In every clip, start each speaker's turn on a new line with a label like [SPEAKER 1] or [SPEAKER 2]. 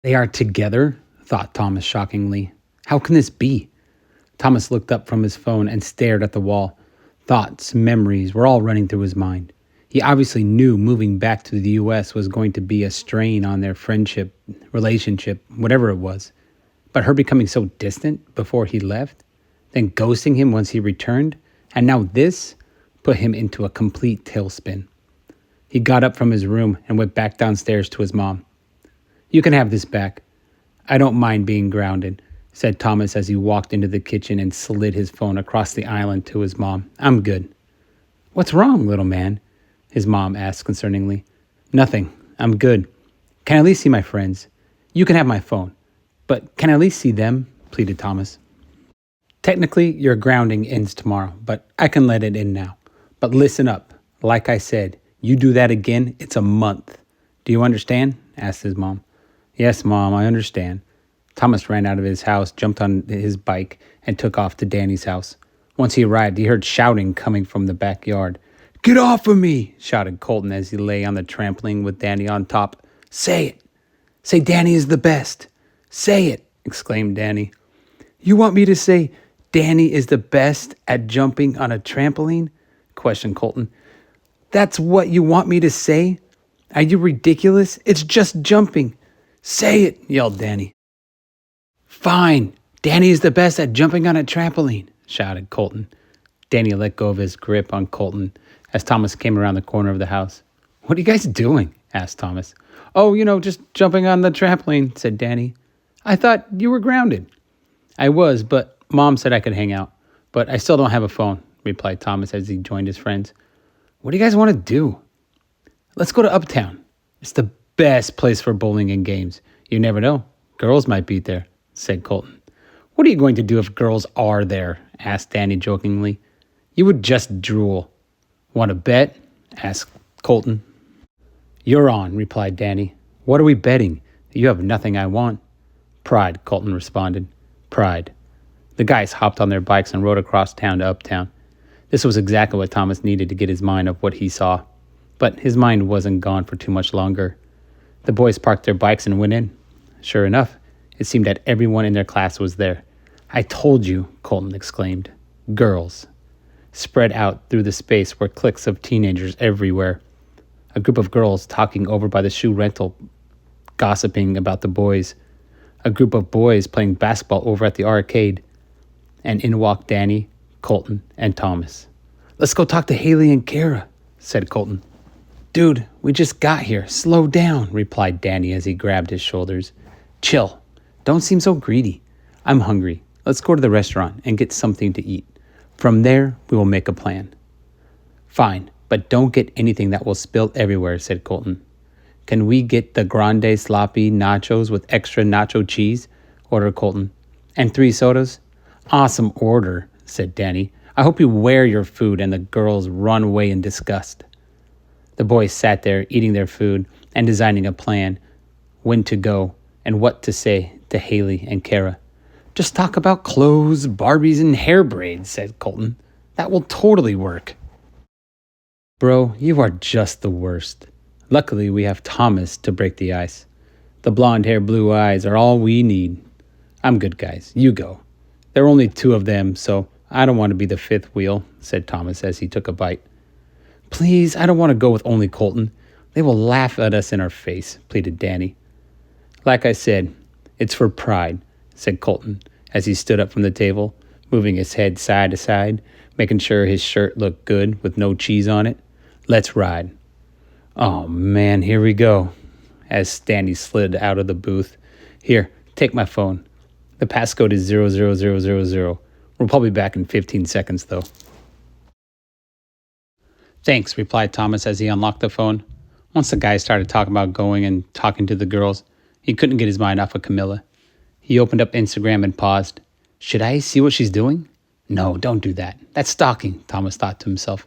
[SPEAKER 1] They are together, thought Thomas shockingly. How can this be? Thomas looked up from his phone and stared at the wall. Thoughts, memories were all running through his mind. He obviously knew moving back to the U.S. was going to be a strain on their friendship, relationship, whatever it was. But her becoming so distant before he left, then ghosting him once he returned, and now this put him into a complete tailspin. He got up from his room and went back downstairs to his mom. "You can have this back. I don't mind being grounded," said Thomas as he walked into the kitchen and slid his phone across the island to his mom. "I'm good." "What's wrong, little man?" his mom asked concerningly. "Nothing. I'm good. Can I at least see my friends? You can have my phone, but can I at least see them?" pleaded Thomas. "Technically, your grounding ends tomorrow, but I can let it in now. But listen up. Like I said, you do that again, it's a month. Do you understand?" asked his mom. "Yes, Mom, I understand." Thomas ran out of his house, jumped on his bike, and took off to Danny's house. Once he arrived, he heard shouting coming from the backyard. "Get off of me!" shouted Colton as he lay on the trampoline with Danny on top. "Say it! Say Danny is the best! Say it!" exclaimed Danny. "You want me to say Danny is the best at jumping on a trampoline?" questioned Colton. "That's what you want me to say? Are you ridiculous? It's just jumping. Say it," yelled Danny. "Fine. Danny is the best at jumping on a trampoline," shouted Colton. Danny let go of his grip on Colton as Thomas came around the corner of the house. "What are you guys doing?" asked Thomas. "Oh, just jumping on the trampoline," said Danny. "I thought you were grounded." "I was, but Mom said I could hang out. But I still don't have a phone," replied Thomas as he joined his friends. "What do you guys want to do?" "Let's go to Uptown. It's the best place for bowling and games. You never know. Girls might be there," said Colton. "What are you going to do if girls are there?" asked Danny jokingly. "You would just drool." "Want to bet?" asked Colton. "You're on," replied Danny. "What are we betting? You have nothing I want." "Pride," Colton responded. "Pride." The guys hopped on their bikes and rode across town to Uptown. This was exactly what Thomas needed to get his mind off what he saw. But his mind wasn't gone for too much longer. The boys parked their bikes and went in. Sure enough, it seemed that everyone in their class was there. "I told you," Colton exclaimed. Girls. Spread out through the space were cliques of teenagers everywhere. A group of girls talking over by the shoe rental, gossiping about the boys. A group of boys playing basketball over at the arcade. And in walked Danny, Colton, and Thomas. "Let's go talk to Haley and Kara," said Colton. "Dude, we just got here. Slow down," replied Danny as he grabbed his shoulders. "Chill. Don't seem so greedy. I'm hungry. Let's go to the restaurant and get something to eat. From there, we will make a plan." "Fine, but don't get anything that will spill everywhere," said Colton. "Can we get the grande sloppy nachos with extra nacho cheese?" ordered Colton. "And 3 sodas?" "Awesome order," said Danny. "I hope you wear your food and the girls run away in disgust." The boys sat there eating their food and designing a plan, when to go and what to say to Haley and Kara. "Just talk about clothes, Barbies, and hair braids," said Colton. "That will totally work." "Bro, you are just the worst. Luckily, we have Thomas to break the ice. The blonde hair, blue eyes are all we need. I'm good, guys. You go. There are only 2 of them, so I don't want to be the 5th wheel," said Thomas as he took a bite. "Please, I don't want to go with only Colton. They will laugh at us in our face," pleaded Danny. "Like I said, it's for pride," said Colton as he stood up from the table, moving his head side to side, making sure his shirt looked good with no cheese on it. "Let's ride." "Oh man, here we go," as Danny slid out of the booth. "Here, take my phone. The passcode is 00000. We'll probably be back in 15 seconds though." "Thanks," replied Thomas as he unlocked the phone. Once the guys started talking about going and talking to the girls, he couldn't get his mind off of Camilla. He opened up Instagram and paused. "Should I see what she's doing?" "No, don't do that. That's stalking," Thomas thought to himself.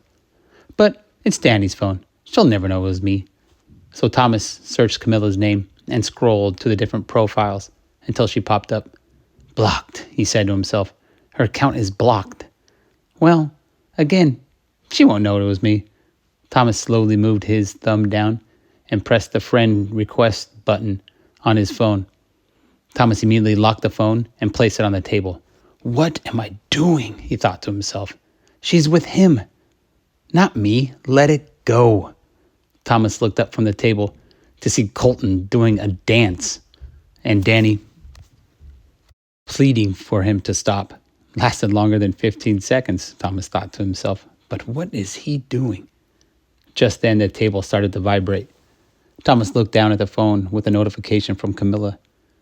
[SPEAKER 1] "But it's Danny's phone. She'll never know it was me." So Thomas searched Camilla's name and scrolled to the different profiles until she popped up. "Blocked," he said to himself. "Her account is blocked. Well, again, she won't know it was me." Thomas slowly moved his thumb down and pressed the friend request button on his phone. Thomas immediately locked the phone and placed it on the table. What am I doing? He thought to himself. She's with him, not me. Let it go. Thomas looked up from the table to see Colton doing a dance and Danny pleading for him to stop. Lasted longer than 15 seconds, Thomas thought to himself. But what is he doing? Just then the table started to vibrate. Thomas looked down at the phone with a notification from Camilla.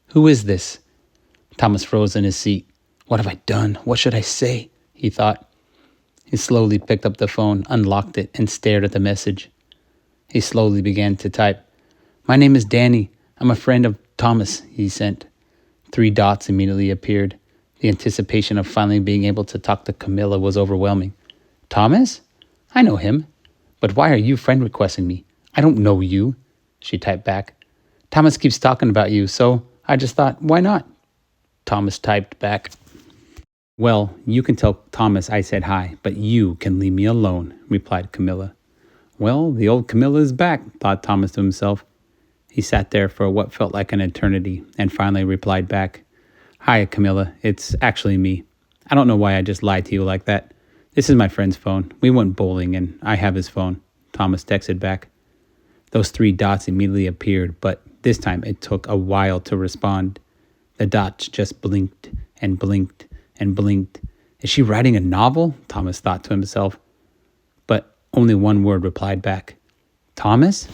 [SPEAKER 1] Who is this? Thomas froze in his seat. What have I done? What should I say? He thought. He slowly picked up the phone, unlocked it, and stared at the message. He slowly began to type. My name is Danny. I'm a friend of Thomas, he sent. 3 dots immediately appeared. The anticipation of finally being able to talk to Camilla was overwhelming. Thomas? I know him. But why are you friend requesting me? I don't know you, she typed back. Thomas keeps talking about you, so I just thought, why not? Thomas typed back. Well, you can tell Thomas I said hi, but you can leave me alone, replied Camilla. Well, the old Camilla is back, thought Thomas to himself. He sat there for what felt like an eternity and finally replied back. Hi, Camilla. It's actually me. I don't know why I just lied to you like that. This is my friend's phone. We went bowling and I have his phone, Thomas texted back. Those 3 dots immediately appeared, but this time it took a while to respond. The dots just blinked and blinked and blinked. Is she writing a novel? Thomas thought to himself. But only one word replied back. Thomas?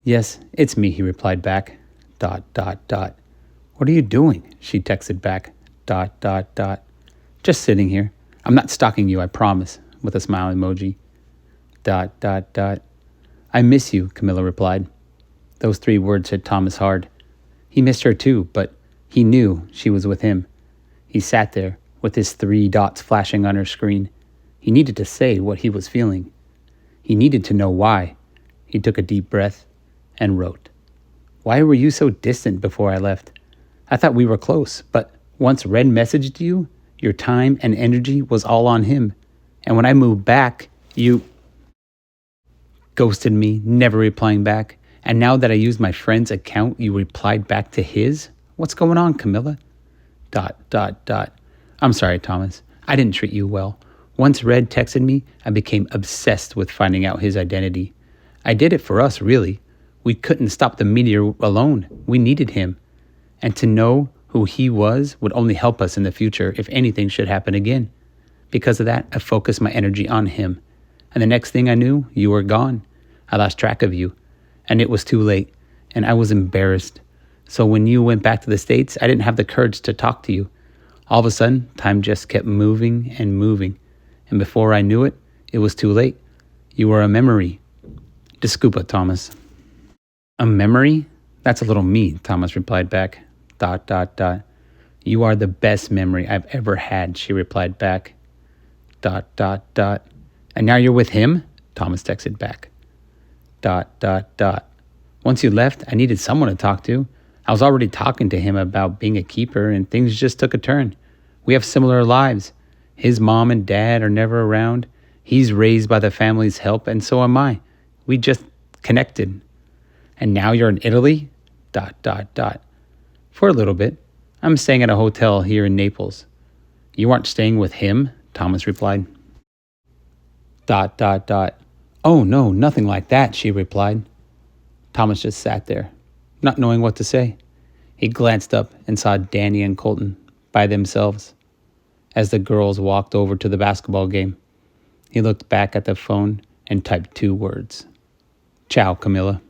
[SPEAKER 1] Yes, it's me, he replied back. ... What are you doing? She texted back. ... Just sitting here. I'm not stalking you, I promise, with a smile emoji. ... I miss you, Camilla replied. Those 3 words hit Thomas hard. He missed her too, but he knew she was with him. He sat there with his 3 dots flashing on her screen. He needed to say what he was feeling. He needed to know why. He took a deep breath and wrote. Why were you so distant before I left? I thought we were close, but once Red messaged you, your time and energy was all on him. And when I moved back, you ghosted me, never replying back. And now that I used my friend's account, you replied back to his? What's going on, Camilla? ... I'm sorry, Thomas. I didn't treat you well. Once Red texted me, I became obsessed with finding out his identity. I did it for us, really. We couldn't stop the meteor alone. We needed him. And to know who he was would only help us in the future if anything should happen again. Because of that, I focused my energy on him. And the next thing I knew, you were gone. I lost track of you. And it was too late. And I was embarrassed. So when you went back to the States, I didn't have the courage to talk to you. All of a sudden, time just kept moving and moving. And before I knew it, it was too late. You were a memory. Disculpa, Thomas. A memory? That's a little me, Thomas replied back. ... You are the best memory I've ever had, she replied back. ... And now you're with him? Thomas texted back. ... Once you left, I needed someone to talk to. I was already talking to him about being a keeper, and things just took a turn. We have similar lives. His mom and dad are never around. He's raised by the family's help, and so am I. We just connected. And now you're in Italy? ... For a little bit. I'm staying at a hotel here in Naples. You aren't staying with him? Thomas replied. ... Oh, no, nothing like that, she replied. Thomas just sat there, not knowing what to say. He glanced up and saw Danny and Colton by themselves as the girls walked over to the basketball game. He looked back at the phone and typed 2 words. Ciao, Camilla.